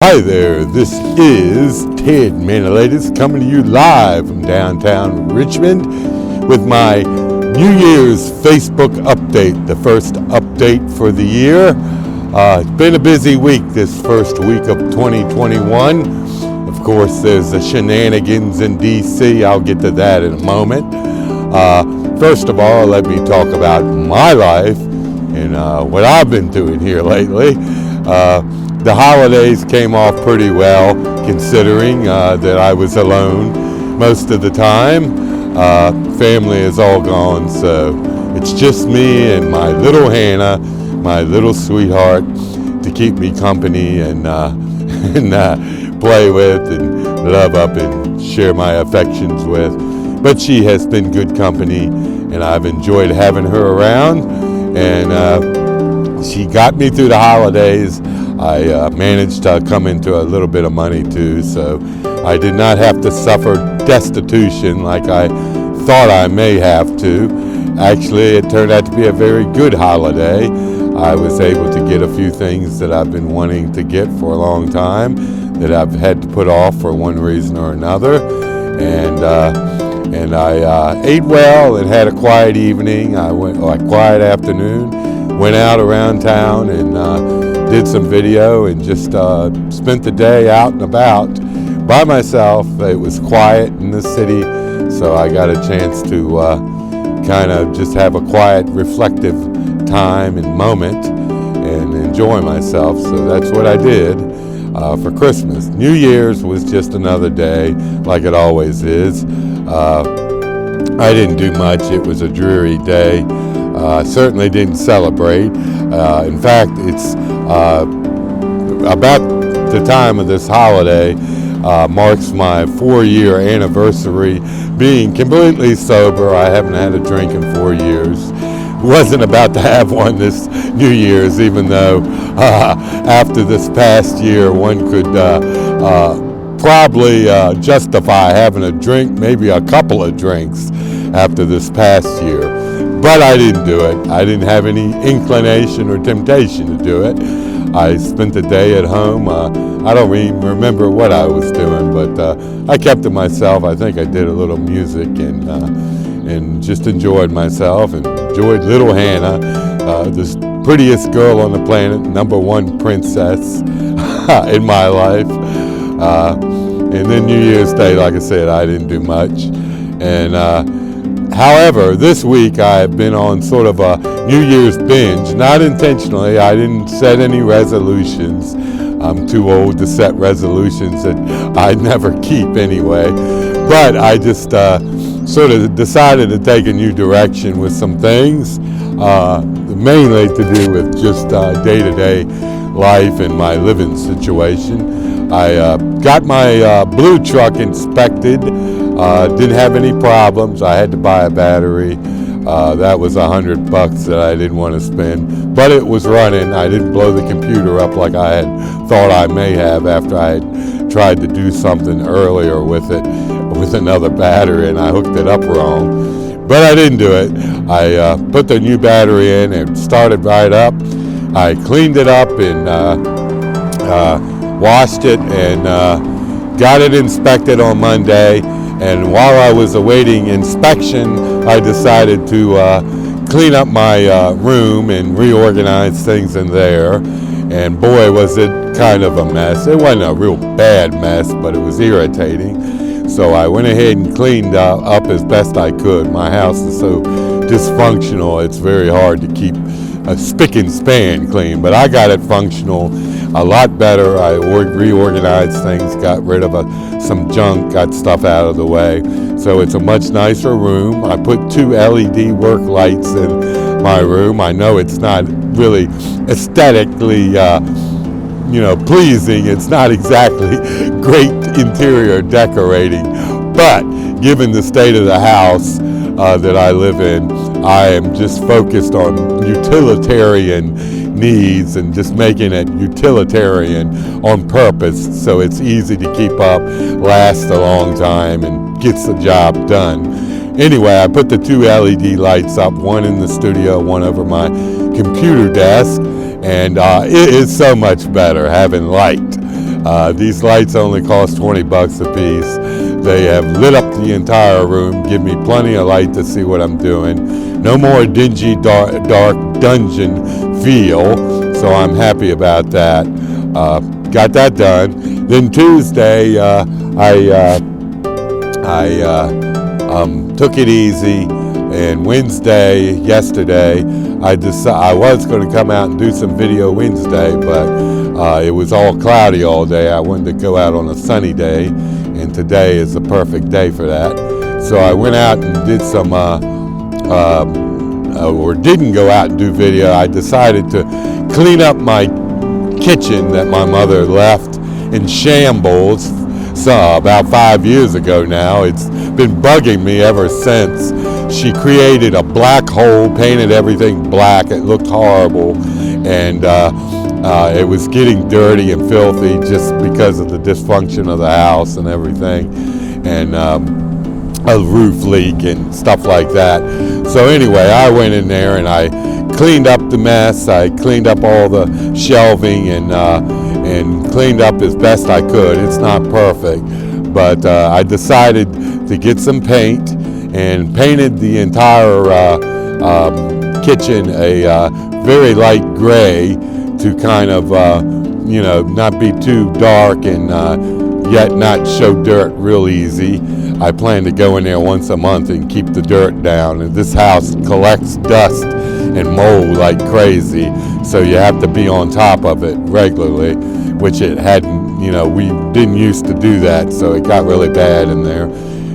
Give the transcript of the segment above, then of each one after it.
Hi there, this is Ted Manolitis coming to you live from downtown Richmond with my New Year's Facebook update, the first update for the year. It's been a busy week, this first week of 2021. Of course, there's the shenanigans in DC. I'll get to that in a moment. First of all, let me talk about my life and what I've been doing here lately. The holidays came off pretty well, considering that I was alone most of the time. Family is all gone, so it's just me and my little Hannah, my little sweetheart, to keep me company and play with and love up and share my affections with. But she has been good company, and I've enjoyed having her around, and she got me through the holidays. I managed to come into a little bit of money too, so I did not have to suffer destitution like I thought I may have to. Actually, it turned out to be a very good holiday. I was able to get a few things that I've been wanting to get for a long time that I've had to put off for one reason or another. And I ate well and had a quiet evening. Quiet afternoon. Went out around town and did some video and just spent the day out and about by myself. It was quiet in the city, so I got a chance to kind of just have a quiet, reflective time and moment and enjoy myself. So that's what I did for Christmas. New Year's was just another day, like it always is. I didn't do much. It was a dreary day. Certainly didn't celebrate. In fact, it's about the time of this holiday marks my 4-year anniversary being completely sober. I haven't had a drink in 4 years. Wasn't about to have one this New Year's, even though after this past year one could probably justify having a drink, maybe a couple of drinks after this past year. But I didn't do it. I didn't have any inclination or temptation to do it. I spent the day at home. I don't even remember what I was doing, but I kept to myself. I think I did a little music and just enjoyed myself and enjoyed little Hannah, this prettiest girl on the planet, #1 princess in my life. And then New Year's Day, like I said, I didn't do much. And however, this week I've been on sort of a New Year's binge, not intentionally. I didn't set any resolutions. I'm too old to set resolutions that I never keep anyway. But I just sort of decided to take a new direction with some things, mainly to do with just day-to-day life and my living situation. I got my blue truck inspected. Didn't have any problems. I had to buy a battery. That was $100 that I didn't want to spend, but it was running. I didn't blow the computer up like I had thought I may have after I had tried to do something earlier with it, with another battery, and I hooked it up wrong. But I didn't do it. I put the new battery in and started right up. I cleaned it up and washed it and got it inspected on Monday. And while I was awaiting inspection, I decided to clean up my room and reorganize things in there. And boy, was it kind of a mess. It wasn't a real bad mess, but it was irritating. So I went ahead and cleaned up as best I could. My house is so dysfunctional, it's very hard to keep a spick and span clean. But I got it functional a lot better. I reorganized things, got rid of some junk, got stuff out of the way. So it's a much nicer room. I put 2 LED work lights in my room. I know it's not really aesthetically pleasing. It's not exactly great interior decorating. But given the state of the house that I live in, I am just focused on utilitarian needs and just making it utilitarian on purpose so it's easy to keep up, lasts a long time, and gets the job done. Anyway, I put the 2 LED lights up, one in the studio, one over my computer desk, and it is so much better having light. These lights only cost 20 bucks a piece. They have lit up the entire room, give me plenty of light to see what I'm doing. No more dingy, dark dungeon feel, so I'm happy about that. Got that done. Then Tuesday, I took it easy, and yesterday, I was going to come out and do some video Wednesday, but it was all cloudy all day. I wanted to go out on a sunny day, and today is the perfect day for that. So I went out and did some, or didn't go out and do video. I decided to clean up my kitchen that my mother left in shambles. So about 5 years ago now. It's been bugging me ever since. She created a black hole, painted everything black. It looked horrible, and it was getting dirty and filthy just because of the dysfunction of the house and everything, and a roof leak and stuff like that. So anyway, I went in there and I cleaned up the mess. I cleaned up all the shelving and cleaned up as best I could. It's not perfect, but I decided to get some paint and painted the entire kitchen a very light gray to kind of, not be too dark and yet not show dirt real easy. I plan to go in there once a month and keep the dirt down. And this house collects dust and mold like crazy, so you have to be on top of it regularly, which it hadn't, we didn't used to do that, so it got really bad in there.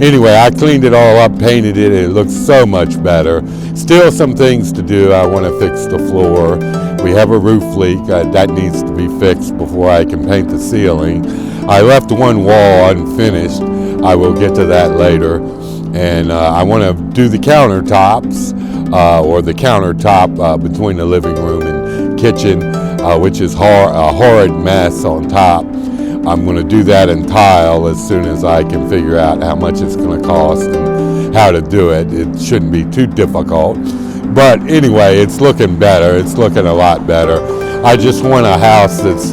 Anyway, I cleaned it all up, painted it, and it looks so much better. Still some things to do. I want to fix the floor. We have a roof leak. That needs to be fixed before I can paint the ceiling. I left one wall unfinished. I will get to that later. And I want to do the countertops, or the countertop between the living room and kitchen, which is a horrid mess on top. I'm going to do that in tile as soon as I can figure out how much it's going to cost and how to do it. It shouldn't be too difficult. But anyway, it's looking better. It's looking a lot better. I just want a house that's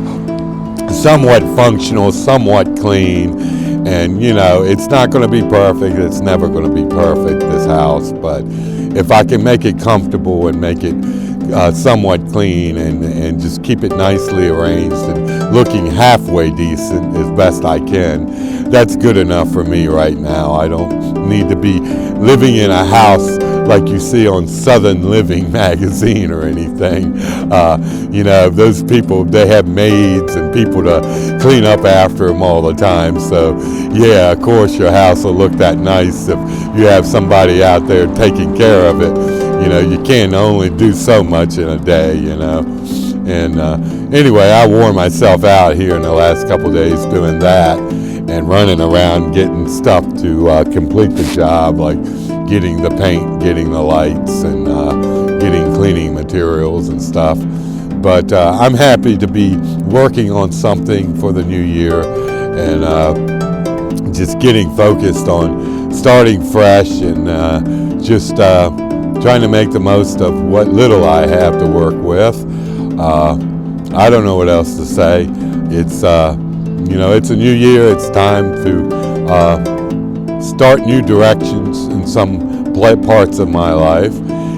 somewhat functional, somewhat clean. And, it's not going to be perfect. It's never going to be perfect, this house. But if I can make it comfortable and make it somewhat clean and just keep it nicely arranged and looking halfway decent as best I can, that's good enough for me right now. I don't need to be living in a house like you see on Southern Living magazine or anything. Those people, they have maids and people to clean up after them all the time. So yeah, of course your house will look that nice if you have somebody out there taking care of it. You can't only do so much in a day, And anyway, I wore myself out here in the last couple days doing that and running around getting stuff to complete the job, like getting the paint, getting the lights, and getting cleaning materials and stuff. But I'm happy to be working on something for the new year and just getting focused on starting fresh and just trying to make the most of what little I have to work with. I don't know what else to say. It's it's a new year. It's time to start new directions in some parts of my life.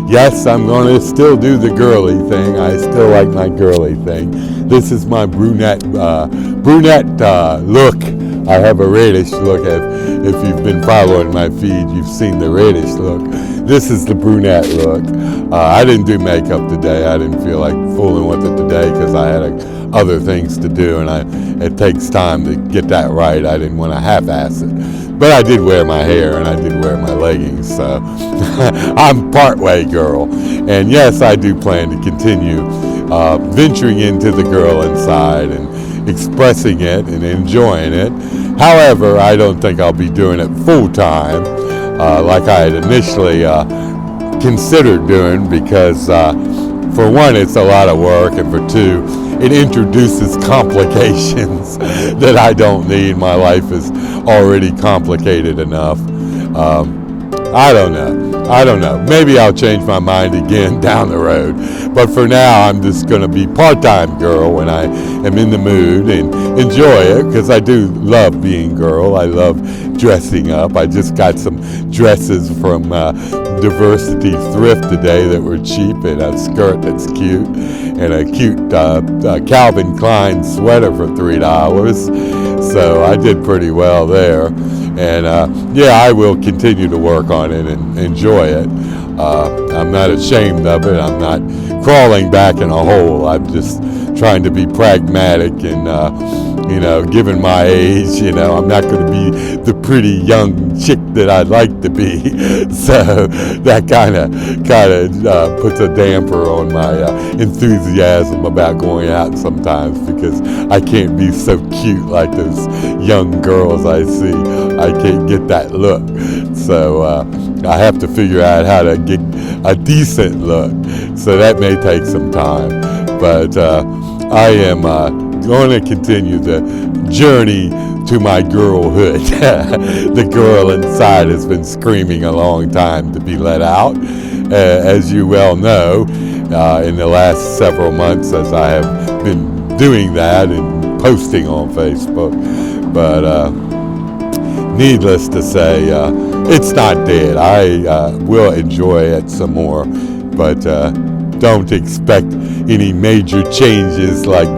Yes, I'm going to still do the girly thing. I still like my girly thing. This is my brunette look. I have a reddish look. If you've been following my feed, you've seen the reddish look. This is the brunette look. I didn't do makeup today. I didn't feel like fooling with it today because I had other things to do, and it takes time to get that right. I didn't want to half-ass it. But I did wear my hair and I did wear my leggings, so I'm part-way girl. And yes, I do plan to continue venturing into the girl inside and expressing it and enjoying it. However, I don't think I'll be doing it full-time like I had initially considered doing, because for one, it's a lot of work, and for two, it introduces complications that I don't need. My life is already complicated enough. I don't know. I don't know. Maybe I'll change my mind again down the road. But for now, I'm just going to be part-time girl when I am in the mood and enjoy it, because I do love being girl. I love dressing up. I just got some dresses from Diversity Thrift today that were cheap, and a skirt that's cute, and a cute Calvin Klein sweater for $3. So I did pretty well there. And yeah, I will continue to work on it and enjoy it. I'm not ashamed of it. I'm not crawling back in a hole. I'm just trying to be pragmatic and, given my age, I'm not going to be the pretty young chick that I'd like to be. So that kind of puts a damper on my enthusiasm about going out sometimes, because I can't be so cute like those young girls I see. I can't get that look. So I have to figure out how to get a decent look. So that may take some time. But I am going to continue the journey to my girlhood. The girl inside has been screaming a long time to be let out. As you well know, in the last several months, as I have been doing that and posting on Facebook. But needless to say, it's not dead. I will enjoy it some more, but don't expect any major changes, like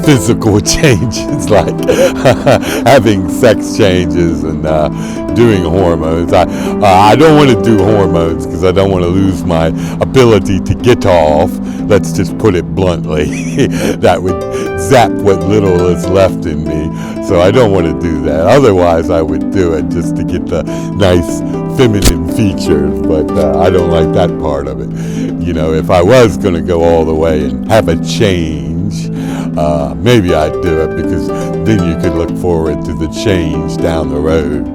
physical changes, like having sex changes and doing hormones. I don't want to do hormones because I don't want to lose my ability to get off. Let's just put it bluntly. That would zap what little is left in me. So I don't want to do that. Otherwise, I would do it just to get the nice feminine features, but I don't like that part of it. If I was going to go all the way and have a change, maybe I'd do it, because then you could look forward to the change down the road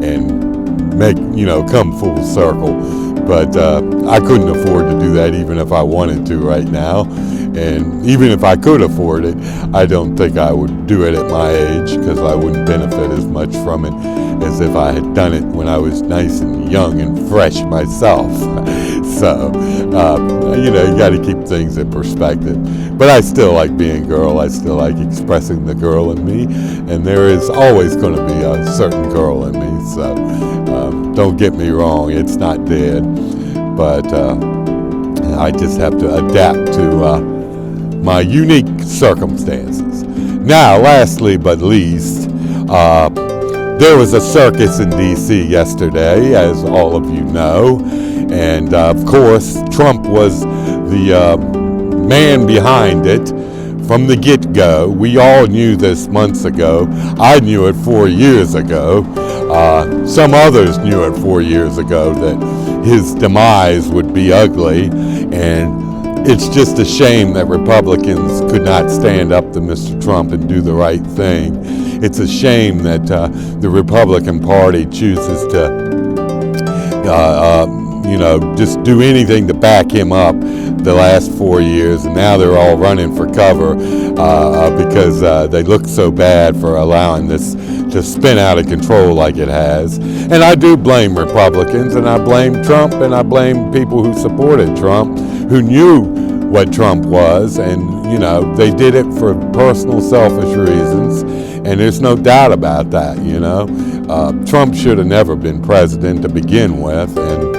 and make, come full circle. But I couldn't afford to do that even if I wanted to right now. And even if I could afford it, I don't think I would do it at my age, because I wouldn't benefit as much from it as if I had done it when I was nice and young and fresh myself. So, you got to keep things in perspective. But I still like being girl. I still like expressing the girl in me. And there is always going to be a certain girl in me. So, don't get me wrong. It's not dead. But I just have to adapt to my unique circumstances. Now, lastly but least, there was a circus in D.C. yesterday, as all of you know. And, of course, Trump was the man behind it from the get-go. We all knew this months ago. I knew it 4 years ago. Some others knew it 4 years ago, that his demise would be ugly. And it's just a shame that Republicans could not stand up to Mr. Trump and do the right thing. It's a shame that the Republican Party chooses to just do anything to back him up the last 4 years, and now they're all running for cover because they look so bad for allowing this to spin out of control like it has. And I do blame Republicans, and I blame Trump, and I blame people who supported Trump, who knew what Trump was, and they did it for personal selfish reasons, and there's no doubt about that. Trump should have never been president to begin with, and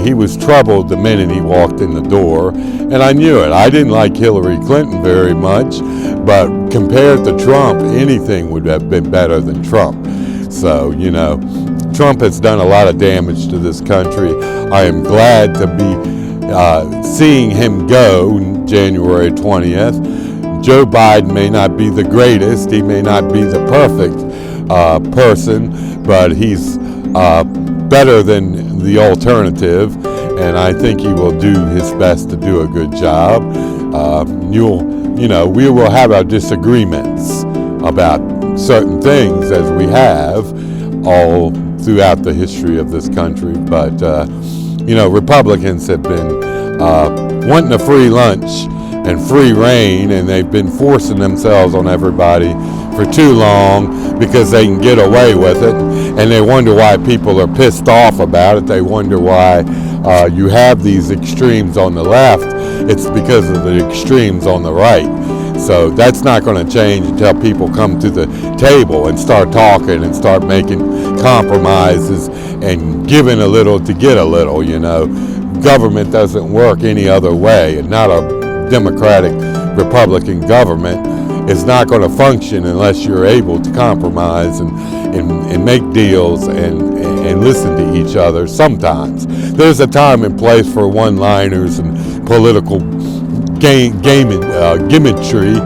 he was troubled the minute he walked in the door, and I knew it. I didn't like Hillary Clinton very much, but compared to Trump, anything would have been better than Trump. So, Trump has done a lot of damage to this country. I am glad to be seeing him go January 20th. Joe Biden may not be the greatest. He may not be the perfect person, but he's better than the alternative, and I think he will do his best to do a good job. We will have our disagreements about certain things, as we have all throughout the history of this country, but Republicans have been wanting a free lunch and free reign, and they've been forcing themselves on everybody for too long because they can get away with it, and they wonder why people are pissed off about it. They wonder why you have these extremes on the left. It's because of the extremes on the right. So that's not going to change until people come to the table and start talking and start making compromises and giving a little to get a little, you know. Government doesn't work any other way, and not a Democratic Republican government is not going to function unless you're able to compromise and make deals and listen to each other sometimes. There's a time and place for one-liners and political gimmickry,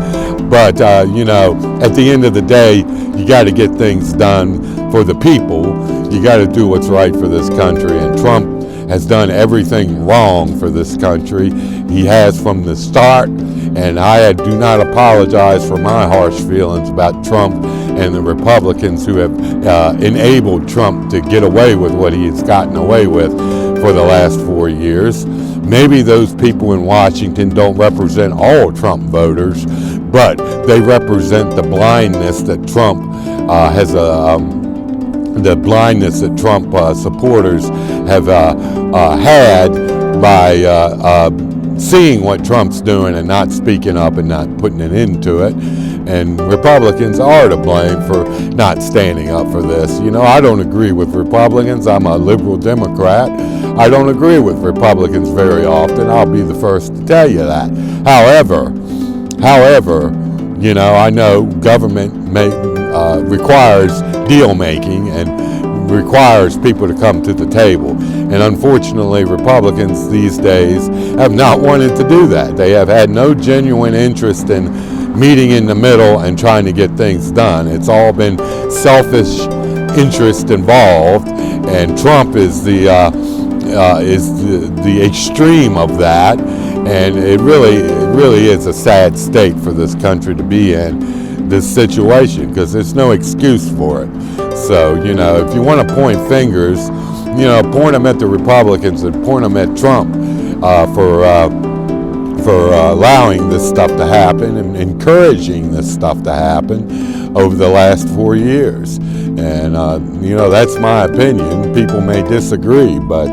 but you know, at the end of the day, you got to get things done for the people. You got to do what's right for this country, and Trump has done everything wrong for this country. He has from the start, and I do not apologize for my harsh feelings about Trump and the Republicans who have enabled Trump to get away with what he has gotten away with for the last 4 years. Maybe those people in Washington don't represent all Trump voters, but they represent the blindness that Trump supporters have had by seeing what Trump's doing and not speaking up and not putting an end to it. And Republicans are to blame for not standing up for this. You know, I don't agree with Republicans. I'm a liberal Democrat. I don't agree with Republicans very often. I'll be the first to tell you that. However, you know, I know government requires deal making and requires people to come to the table. And unfortunately, Republicans these days have not wanted to do that. They have had no genuine interest in meeting in the middle and trying to get things done. It's all been selfish interest involved, and Trump is the extreme of that. And it really is a sad state for this country to be in, this situation, because there's no excuse for it. So, you know, if you want to point fingers, you know, point them at the Republicans and point them at Trump for allowing this stuff to happen and encouraging this stuff to happen over the last 4 years. And, you know, that's my opinion. People may disagree, but,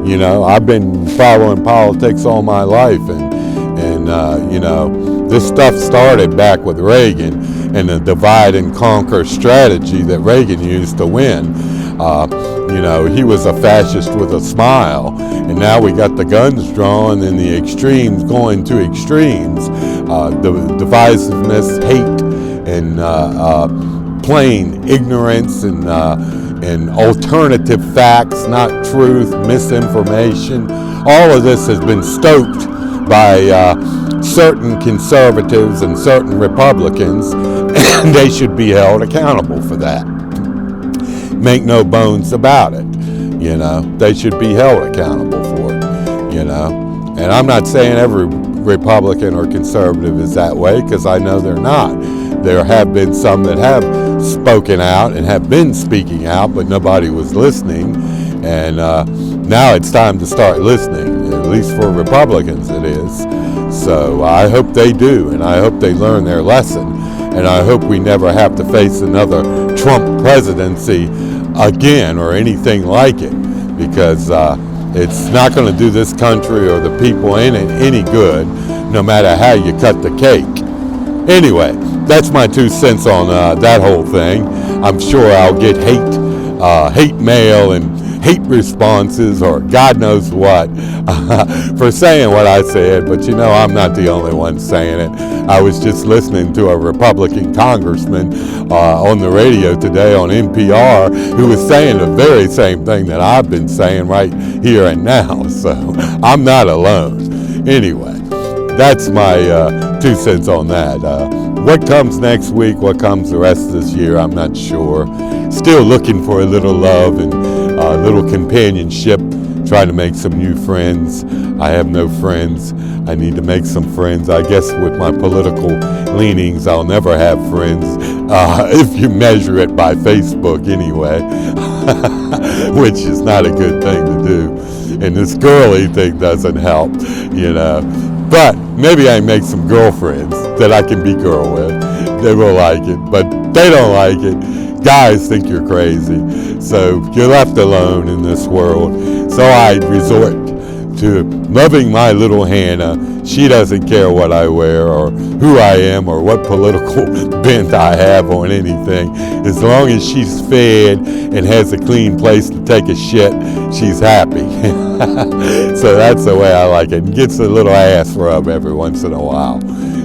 you know, I've been following politics all my life, and you know, this stuff started back with Reagan and the divide and conquer strategy that Reagan used to win. You know, he was a fascist with a smile, and now we got the guns drawn and the extremes going to extremes. The divisiveness, hate, and plain ignorance, and alternative facts, not truth, misinformation. All of this has been stoked by certain conservatives and certain Republicans, and they should be held accountable for that. Make no bones about it. You know, they should be held accountable for it, you know. And I'm not saying every Republican or conservative is that way, because I know they're not. There have been some that have spoken out and have been speaking out, but nobody was listening. And now it's time to start listening, at least for Republicans it is. So I hope they do, and I hope they learn their lesson. And I hope we never have to face another Trump presidency again or anything like it, because it's not going to do this country or the people in it any good, no matter how you cut the cake. Anyway, that's my 2 cents on that whole thing. I'm sure I'll get hate mail and hate responses or God knows what for saying what I said, but you know, I'm not the only one saying it. I was just listening to a Republican congressman on the radio today on NPR who was saying the very same thing that I've been saying right here and now, so I'm not alone. Anyway, that's my 2 cents on that. What comes next week, what comes the rest of this year, I'm not sure. Still looking for a little love and a little companionship, trying to make some new friends. I have no friends. I need to make some friends. I guess with my political leanings, I'll never have friends, if you measure it by Facebook anyway, which is not a good thing to do. And this girly thing doesn't help, you know. But maybe I make some girlfriends that I can be girl with. they will like it, but they don't like it. Guys think you're crazy, so you're left alone in this world. So I resort to loving my little Hannah. She doesn't care what I wear or who I am or what political bent I have on anything. As long as she's fed and has a clean place to take a shit, she's happy. So that's the way I like it. And gets a little ass rub every once in a while.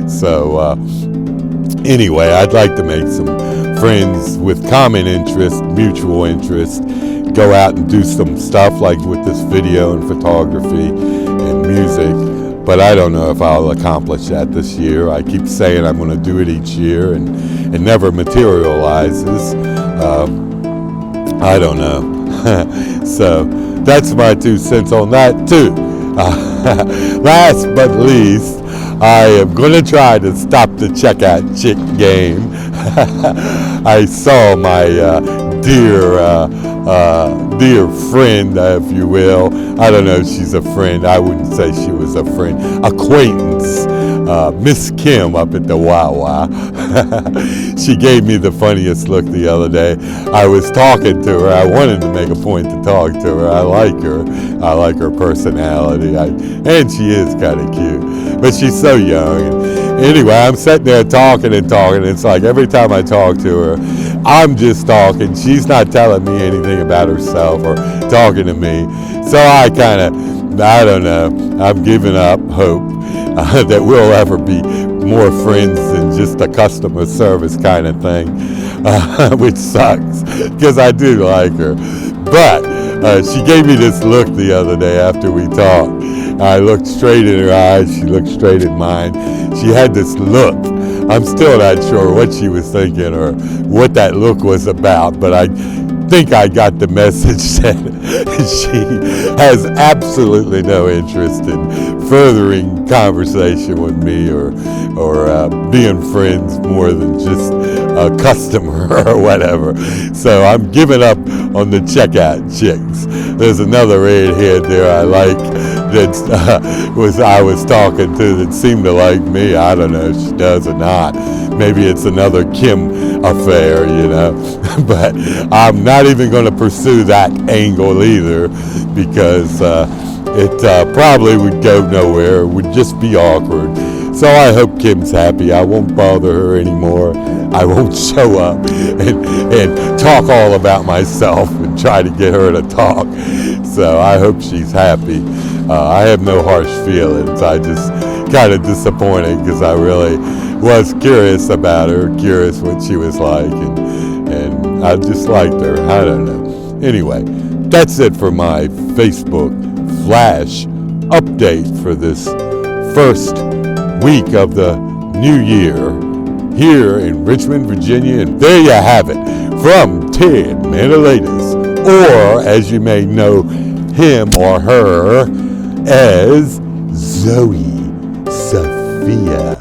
So anyway, I'd like to make some friends with common interest, mutual interest, go out and do some stuff like with this video and photography and music, but I don't know if I'll accomplish that this year. I keep saying I'm going to do it each year, and it never materializes. I don't know. So that's my 2 cents on that too. Last but least, I am going to try to stop the checkout chick game. I saw my dear friend, if you will. I don't know if she's a friend. I wouldn't say she was a friend. Acquaintance, Miss Kim up at the Wawa. She gave me the funniest look the other day. I was talking to her. I wanted to make a point to talk to her. I like her. I like her personality. And she is kind of cute. But she's so young. Anyway, I'm sitting there talking and talking. It's like every time I talk to her, I'm just talking. She's not telling me anything about herself or talking to me. So I kind of, I don't know, I'm giving up hope that we'll ever be more friends than just a customer service kind of thing, which sucks because I do like her. But she gave me this look the other day after we talked. I looked straight in her eyes. She looked straight in mine. She had this look. I'm still not sure what she was thinking or what that look was about, but I think I got the message that she has absolutely no interest in furthering conversation with me or being friends more than just a customer or whatever. So I'm giving up on the checkout chicks. There's another redhead there I like that I was talking to that seemed to like me. I don't know if she does or not. Maybe it's another Kim affair, you know. But I'm not even going to pursue that angle either because it probably would go nowhere. It would just be awkward. So I hope Kim's happy. I won't bother her anymore. I won't show up and talk all about myself and try to get her to talk. So I hope she's happy. I have no harsh feelings. I just kind of disappointed because I really was curious about her, curious what she was like, and I just liked her. I don't know. Anyway, that's it for my Facebook Flash update for this first week of the new year here in Richmond, Virginia. And there you have it from Ted Manolaitis, or as you may know him or her as Zoe Sophia.